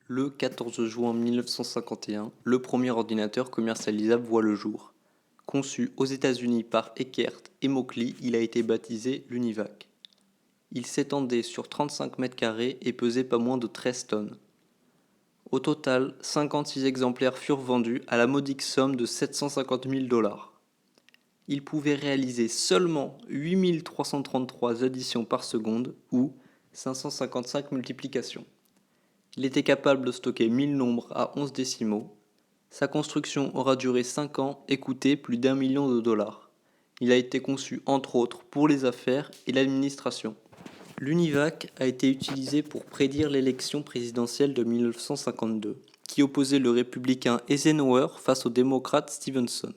Le 14 juin 1951, le premier ordinateur commercialisable voit le jour. Conçu aux États-Unis par Eckert et Mauchly, il a été baptisé l'Univac. Il s'étendait sur 35 mètres carrés et pesait pas moins de 13 tonnes. Au total, 56 exemplaires furent vendus à la modique somme de 750 000 $. Il pouvait réaliser seulement 8333 additions par seconde ou 555 multiplications. Il était capable de stocker 1000 nombres à 11 décimaux. Sa construction aura duré 5 ans et coûté plus d'1 million de $. Il a été conçu entre autres pour les affaires et l'administration. L'Univac a été utilisé pour prédire l'élection présidentielle de 1952, qui opposait le républicain Eisenhower face au démocrate Stevenson.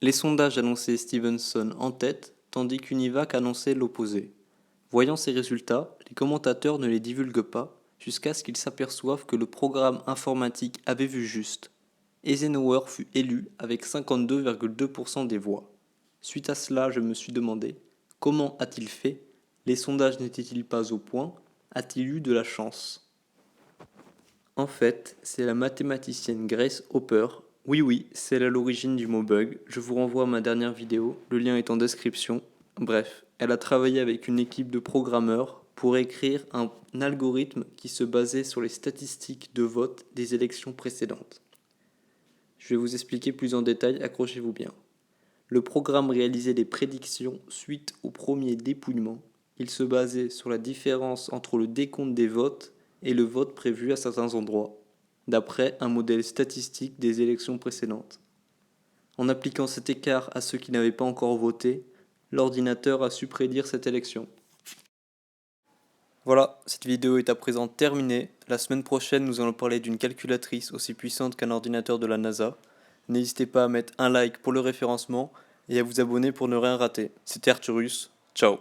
Les sondages annonçaient Stevenson en tête, tandis qu'Univac annonçait l'opposé. Voyant ces résultats, les commentateurs ne les divulguent pas, jusqu'à ce qu'ils s'aperçoivent que le programme informatique avait vu juste. Eisenhower fut élu avec 52,2% des voix. Suite à cela, je me suis demandé, comment a-t-il fait? Les sondages n'étaient-ils pas au point? A-t-il eu de la chance? En fait, c'est la mathématicienne Grace Hopper. Oui, c'est elle à l'origine du mot bug. Je vous renvoie à ma dernière vidéo, le lien est en description. Bref, elle a travaillé avec une équipe de programmeurs pour écrire un algorithme qui se basait sur les statistiques de vote des élections précédentes. Je vais vous expliquer plus en détail, accrochez-vous bien. Le programme réalisait des prédictions suite au premier dépouillement. Il se basait sur la différence entre le décompte des votes et le vote prévu à certains endroits, d'après un modèle statistique des élections précédentes. En appliquant cet écart à ceux qui n'avaient pas encore voté, l'ordinateur a su prédire cette élection. Voilà, cette vidéo est à présent terminée. La semaine prochaine, nous allons parler d'une calculatrice aussi puissante qu'un ordinateur de la NASA. N'hésitez pas à mettre un like pour le référencement et à vous abonner pour ne rien rater. C'était Arthurus, ciao.